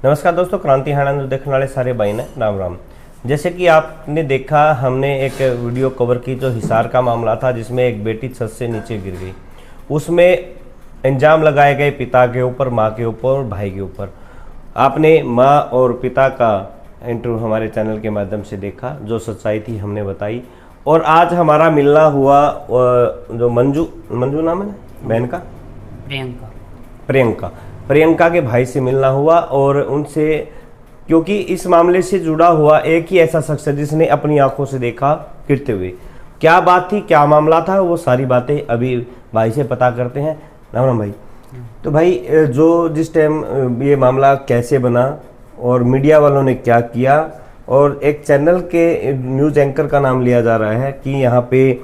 नमस्कार दोस्तों, क्रांति हरियाणा देखने वाले सारे भाई ने राम राम। जैसे कि आपने देखा, हमने एक वीडियो कवर की जो हिसार का मामला था, जिसमें एक बेटी छत से नीचे गिर गई। उसमें इल्जाम लगाए गए पिता के ऊपर, माँ के ऊपर और भाई के ऊपर। आपने माँ और पिता का इंटरव्यू हमारे चैनल के माध्यम से देखा, जो सच्चाई थी हमने बताई। और आज हमारा मिलना हुआ जो मंजू नाम है बहन का, प्रियंका के भाई से मिलना हुआ और उनसे, क्योंकि इस मामले से जुड़ा हुआ एक ही ऐसा शख्स है जिसने अपनी आंखों से देखा गिरते हुए। क्या बात थी, क्या मामला था, वो सारी बातें अभी भाई से पता करते हैं। राम राम भाई। तो भाई, जो जिस टाइम ये मामला कैसे बना और मीडिया वालों ने क्या किया, और एक चैनल के न्यूज एंकर का नाम लिया जा रहा है कि यहाँ पे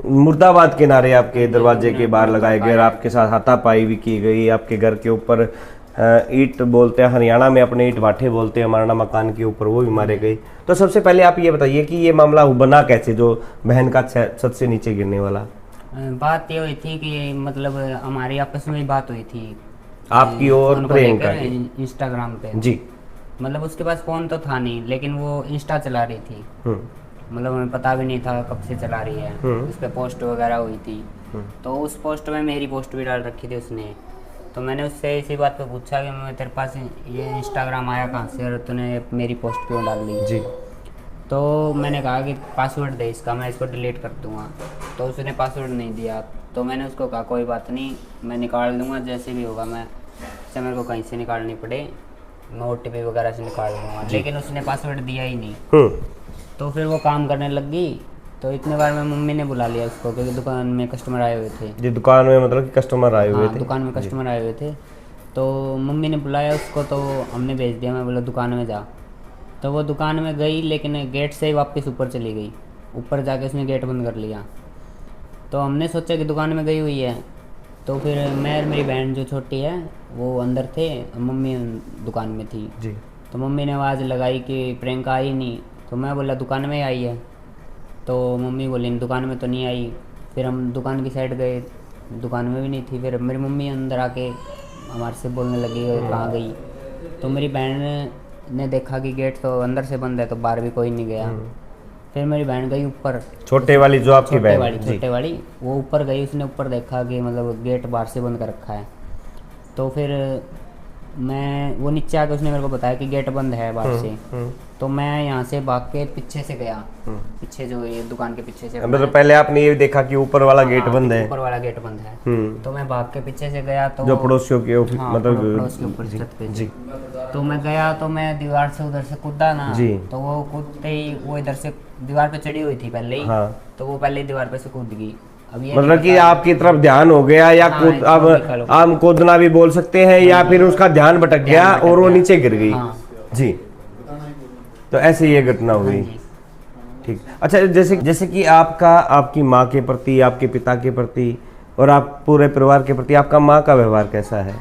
मुर्दाबाद के नारे आपके दरवाजे के बाहर लगाए गए, आपके साथ हाथापाई भी की गई, आपके घर के ऊपर ईंट बोलते हैं, हरियाणा में अपने ईंट भाठे बोलते हैं, हमारा मकान के ऊपर, वो भी मारे गए। तो सबसे पहले आप ये बताइए कि ये मामला बना कैसे, जो बहन का छत से नीचे गिरने वाला? बात ये हुई थी कि मतलब हमारी आपस में बात हुई थी आपकी और प्रियंका की इंस्टाग्राम पे जी। मतलब उसके पास फोन तो था नहीं, लेकिन वो इंस्टा चला रही थी। मतलब हमें पता भी नहीं था कब से चला रही है। उस पर पोस्ट वगैरह हुई थी, तो उस पोस्ट में मेरी पोस्ट भी डाल रखी थी उसने। तो मैंने उससे इसी बात पे पूछा कि मैं तेरे पास ये इंस्टाग्राम आया कहाँ से और तूने मेरी पोस्ट क्यों डाल दी जी। तो मैंने कहा कि पासवर्ड दे इसका, मैं इसको डिलीट कर दूँगा। तो उसने पासवर्ड नहीं दिया। तो मैंने उसको कहा कोई बात नहीं, मैं निकाल दूँगा, जैसे भी होगा, मैं चाहे मेरे को कहीं से निकालनी पड़े, मैं OTP वगैरह से निकाल दूँगा। लेकिन उसने पासवर्ड दिया ही नहीं। तो फिर वो काम करने लग गई। तो इतने बार में मम्मी ने बुला लिया उसको, क्योंकि दुकान में कस्टमर आए हुए थे। जी, दुकान में मतलब कि कस्टमर आए हुए थे? दुकान में कस्टमर आए हुए थे। तो मम्मी ने बुलाया उसको, तो हमने भेज दिया। मैं बोला दुकान में जा। तो वो दुकान में गई, लेकिन गेट से ही वापस ऊपर चली गई। ऊपर जाके उसने गेट बंद कर लिया। तो हमने सोचा कि दुकान में गई हुई है। तो फिर मैं और मेरी बहन जो छोटी है वो अंदर थे, मम्मी दुकान में थी जी। तो मम्मी ने आवाज़ लगाई कि प्रियंका आई नहीं। तो मैं बोला दुकान में आई है। तो मम्मी बोली दुकान में तो नहीं आई। फिर हम दुकान की साइड गए, दुकान में भी नहीं थी। फिर मेरी मम्मी अंदर आके हमारे से बोलने लगी कहाँ गई। तो मेरी बहन ने देखा कि गेट तो अंदर से बंद है, तो बाहर भी कोई नहीं गया। फिर मेरी बहन गई ऊपर, छोटे वाली जो आपकी बहन, छोटे वाली, वो ऊपर गई। उसने ऊपर देखा कि मतलब गेट बाहर से बंद कर रखा है। तो फिर वो नीचे आके उसने मेरे को बताया कि गेट बंद है बाहर से। तो मैं यहाँ से भाग के पीछे से गया, पीछे जो ये दुकान के पीछे से। मतलब पहले आपने ये देखा कि ऊपर वाला गेट बंद है, ऊपर वाला गेट बंद है। तो मैं भाग के पीछे से गया। तो जो पड़ोसियों के मतलब पड़ोस के ऊपर छत पे जी। तो मैं गया, तो मैं दीवार से उधर से कूदा ना जी। तो वो कूदते ही वो इधर से दीवार पे चढ़ी हुई थी पहले ही। तो वो पहले दीवार पे से कूद गई। मतलब कि आपकी तरफ ध्यान हो गया, या अब आप कूदना भी बोल सकते हैं, या फिर उसका ध्यान भटक गया और वो नीचे गिर गई जी। तो ऐसे ये घटना हुई। ठीक। अच्छा, जैसे कि आपकी माँ के प्रति, आपके पिता के प्रति और आप पूरे परिवार के प्रति आपका माँ का व्यवहार कैसा है?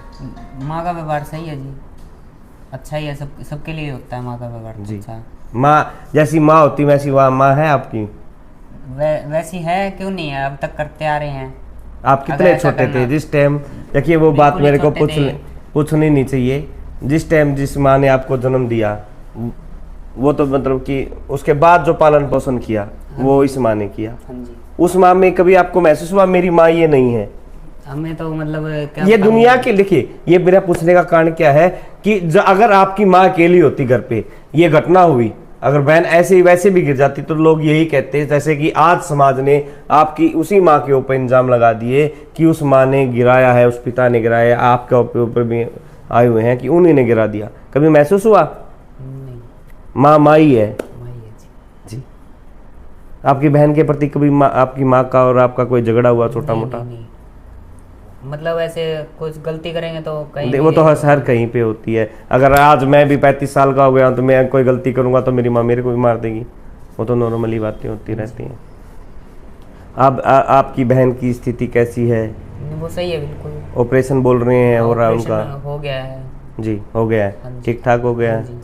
माँ का व्यवहार सही है जी, अच्छा ही है। सबके लिए होता है माँ का व्यवहार जी। अच्छा, माँ जैसी माँ होती वैसी माँ है आपकी? वैसी है, क्यों नहीं है, अब तक करते आ रहे हैं। आप कितने छोटे थे जिस टाइम? देखिए, वो बात मेरे को पूछनी नहीं चाहिए। जिस टाइम जिस माँ ने आपको जन्म दिया, वो तो मतलब कि उसके बाद जो पालन पोषण किया वो इस माँ ने किया। उस माँ में कभी आपको महसूस हुआ मेरी माँ ये नहीं है? हमें तो मतलब ये दुनिया के, देखिए, ये मेरा पूछने का कारण क्या है कि अगर आपकी माँ अकेली होती घर पे, ये घटना हुई, अगर बहन ऐसे ही वैसे भी गिर जाती, तो लोग यही कहते हैं, जैसे कि आज समाज ने आपकी उसी माँ के ऊपर इल्जाम लगा दिए कि उस माँ ने गिराया है, उस पिता ने गिराया है, आपके ऊपर भी आए हुए हैं कि उन्हीं ने गिरा दिया। कभी महसूस हुआ? माँ ही है जी। आपकी बहन के प्रति कभी आपकी माँ का और आपका कोई झगड़ा हुआ छोटा मोटा? मतलब ऐसे कुछ गलती करेंगे तो कहीं, वो तो हर कहीं पे होती है। अगर आज मैं भी 35 साल का हो गया तो मैं कोई गलती करूंगा तो मेरी माँ मेरे को भी मार देगी। वो तो नॉर्मली बातें होती रहती हैं। आपकी बहन की स्थिति कैसी है? वो सही है बिल्कुल। ऑपरेशन बोल रहे हैं हो रहा है उनका? हो गया है जी, हो गया है, ठीक ठाक हो गया है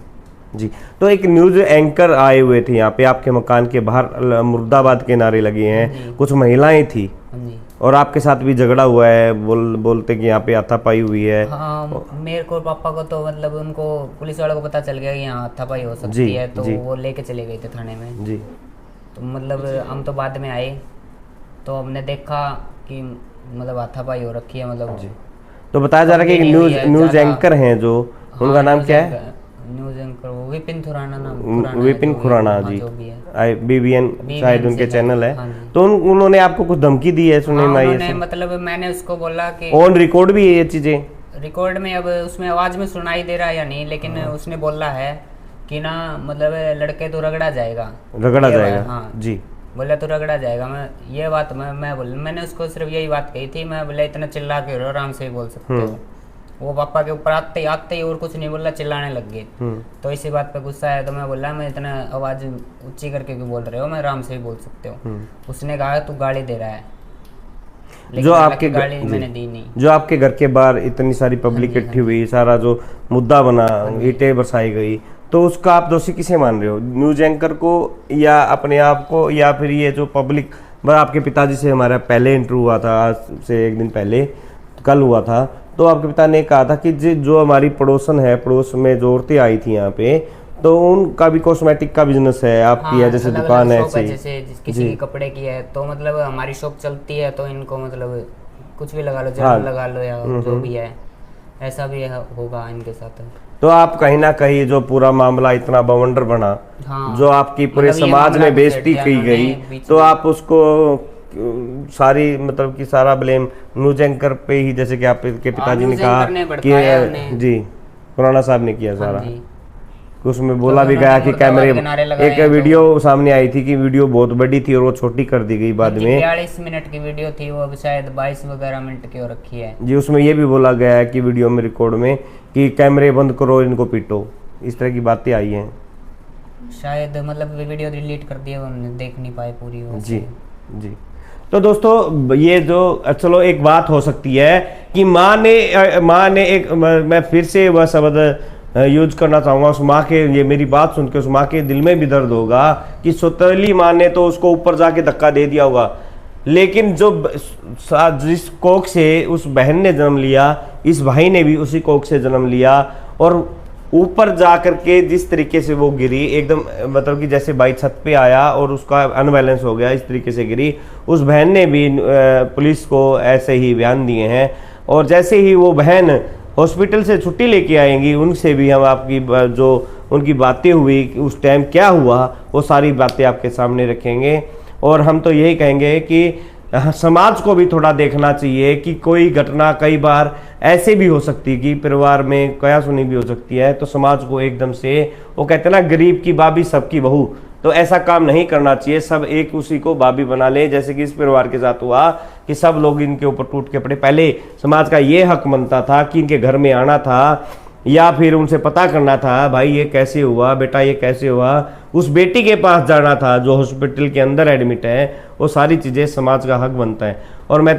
जी। तो एक न्यूज एंकर आए हुए थे यहाँ पे, आपके मकान के बाहर मुर्दाबाद के नारे लगे हैं, कुछ महिलाएं थी, और आपके साथ भी झगड़ा हुआ है, बोलते कि यहाँ पे हाथापाई हुई है। हाँ, मेरे को पापा को तो मतलब उनको पुलिस वालों को पता चल गया कि यहाँ हाथापाई हो सकती जी, है, तो जी। वो लेके चले गए थे थाने में। जी तो मतलब हम तो बाद में आए तो हमने देखा कि मतलब हाथापाई हो रखी है, मतलब जी। तो बताया जा रहा है कि कंप्लेन हुई है न्यूज ज़्यादा। एंकर हैं जो, उनका नाम क्या है? न्यूज एंकर वो विपिन खुराना नाम, खुराना है विपिन जो भी- खुराना हाँ, जी, जो भी है। BBN शायद उनके से चैनल है। हाँ जी। तो उन्होंने आपको कुछ धमकी दी है सुनने हाँ, में आई उन्होंने है? मतलब मैंने उसको बोला कि ऑन रिकॉर्ड भी है ये चीजें? रिकॉर्ड में, अब उसमें आवाज में सुनाई दे रहा है या नहीं, लेकिन उसने बोला है कि ना मतलब लड़के तो रगड़ा जाएगा, रगड़ा ये जाएगा। हाँ जी बोला तो रगड़ा जाएगा। मैं ये बात मैं बोल, मैंने उसको सिर्फ यही बात कही थी, मैं बोला इतना चिल्ला के रो, आराम से ही बोल सकते हो। वो पापा के ऊपर आते ही और कुछ नहीं बोला, चिल्लाने लग गए। तो इसी बात पे गुस्सा आया, तो मैं बोला मैं इतना आवाज ऊंची करके क्यों बोल रहे हो, मैं आराम से ही बोल सकते हो। उसने कहा तू गाली दे रहा है, लेकिन जो हालांकि आपके गाली मैंने दी नहीं। जो आपके घर के बाहर इतनी सारी पब्लिक इकट्ठी हुई, सारा जो मुद्दा बना, ईंटें बरसाई गई, तो उसका आप दोषी किसे मान रहे हो? न्यूज एंकर को या अपने आप को, या फिर ये जो पब्लिक? आपके पिताजी से हमारा पहले इंटरव्यू हुआ था, आज से एक दिन पहले, कल हुआ था, तो आपके पिता ने कहा था कि जो हमारी पड़ोसन है, पड़ोस में जो औरतें आई थी यहाँ पे, तो उनका भी कॉस्मेटिक का बिजनेस है, आपकी है जैसे दुकान है ऐसे ही। जैसे किसी की कपड़े की है, तो मतलब हमारी शॉप चलती है, तो इनको मतलब कुछ भी लगा लो, जल लगा लो या जो भी है, ऐसा भी होगा इनके साथ। तो आप कहीं ना कहीं जो पूरा मामला इतना बवंडर बना, हाँ, जो आपकी पूरे मतलब ये समाज मामला में बेइज्जती घुसेड़ की दिया गई, उन्होंने बीच तो में। आप उसको सारी मतलब कि सारा ब्लेम न्यूज एंकर पे ही, जैसे कि आपके पिताजी ने न्यूज़ कहा एंकर ने भड़काया उन्हें। जी, खुराना साहब ने किया हाँ सारा। जी। उसमें बोला भी उन्होंने गया कि मुर्दाबाद कैमरे, के नारे लगाए एक हैं, तो- वीडियो सामने आई थी कि वीडियो बहुत बड़ी थी और वो छोटी कर दी गई बाद में। 42 मिनट की वीडियो थी, वो अब शायद 22 वगैरह मिनट की हो रखी है जी, उसमें ये भी बोला गया है कि वीडियो में, रिकॉर्ड में, कि कैमरे बंद करो, इनको पीटो, इस तरह की बातें आई हैं शायद। मतलब वीडियो डिलीट कर दिया, उन्होंने देख नहीं पाए पूरी वो। जी जी। तो दोस्तों ये जो, चलो एक बात हो सकती है कि माँ ने एक, मैं फिर से वह शब्द यूज करना चाहूँगा, उस माँ के, ये मेरी बात सुन के उस माँ के दिल में भी दर्द होगा कि सौतेली माँ ने तो उसको ऊपर जाके धक्का दे दिया होगा, लेकिन जो जिस कोख से उस बहन ने जन्म लिया, इस भाई ने भी उसी कोख से जन्म लिया, और ऊपर जा करके जिस तरीके से वो गिरी, एकदम मतलब कि जैसे भाई छत पे आया और उसका अनबैलेंस हो गया, इस तरीके से गिरी। उस बहन ने भी पुलिस को ऐसे ही बयान दिए हैं, और जैसे ही वो बहन हॉस्पिटल से छुट्टी लेके आएंगी, उनसे भी हम आपकी जो उनकी बातें हुई कि उस टाइम क्या हुआ, वो सारी बातें आपके सामने रखेंगे। और हम तो यही कहेंगे कि समाज को भी थोड़ा देखना चाहिए कि कोई घटना कई बार ऐसे भी हो सकती है कि परिवार में कया सुनी भी हो सकती है, तो समाज को एकदम से, वो कहते हैं ना, गरीब की भाभी सबकी बहू, तो ऐसा काम नहीं करना चाहिए। सब एक उसी को भाभी बना ले, जैसे कि इस परिवार के साथ हुआ कि सब लोग इनके ऊपर टूट के पड़े। पहले समाज का ये हक बनता था कि इनके घर में आना था, या फिर उनसे पता करना था, भाई ये कैसे हुआ, बेटा ये कैसे हुआ, उस बेटी के पास जाना था जो हॉस्पिटल के अंदर एडमिट है। वो सारी चीज़ें समाज का हक बनता है। और मैं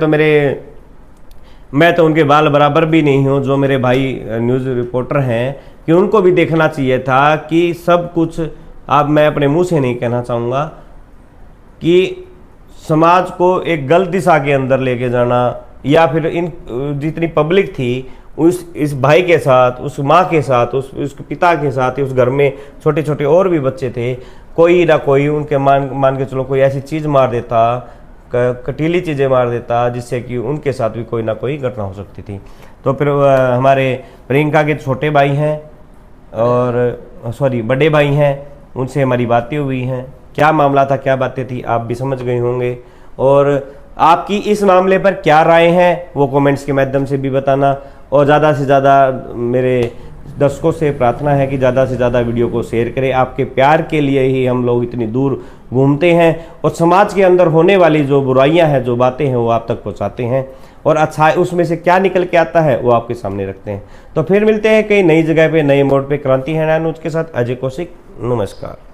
तो उनके बाल बराबर भी नहीं हूँ, जो मेरे भाई न्यूज़ रिपोर्टर हैं, कि उनको भी देखना चाहिए था कि सब कुछ, अब मैं अपने मुंह से नहीं कहना चाहूँगा कि समाज को एक गलत दिशा के अंदर लेके जाना, या फिर इन जितनी पब्लिक थी इस भाई के साथ, उस माँ के साथ, उसके पिता के साथ, उस घर में छोटे छोटे और भी बच्चे थे, कोई ना कोई उनके मान के चलो कोई ऐसी चीज़ मार देता, कटीली चीज़ें मार देता, जिससे कि उनके साथ भी कोई ना कोई घटना हो सकती थी। तो फिर हमारे प्रियंका के छोटे भाई हैं, और सॉरी बड़े भाई हैं, उनसे हमारी बातें हुई हैं। क्या मामला था, क्या बातें थी, आप भी समझ गए होंगे। और आपकी इस मामले पर क्या राय है, वो कमेंट्स के माध्यम से भी बताना। और ज़्यादा से ज़्यादा मेरे दर्शकों से प्रार्थना है कि ज़्यादा से ज़्यादा वीडियो को शेयर करें। आपके प्यार के लिए ही हम लोग इतनी दूर घूमते हैं, और समाज के अंदर होने वाली जो बुराइयां हैं, जो बातें हैं, वो आप तक पहुंचाते हैं, और अच्छा उसमें से क्या निकल के आता है वो आपके सामने रखते हैं। तो फिर मिलते हैं कई नई जगह पे, नए मोड़ पे। क्रांति है न्यूज़ के साथ अजय कौशिक, नमस्कार।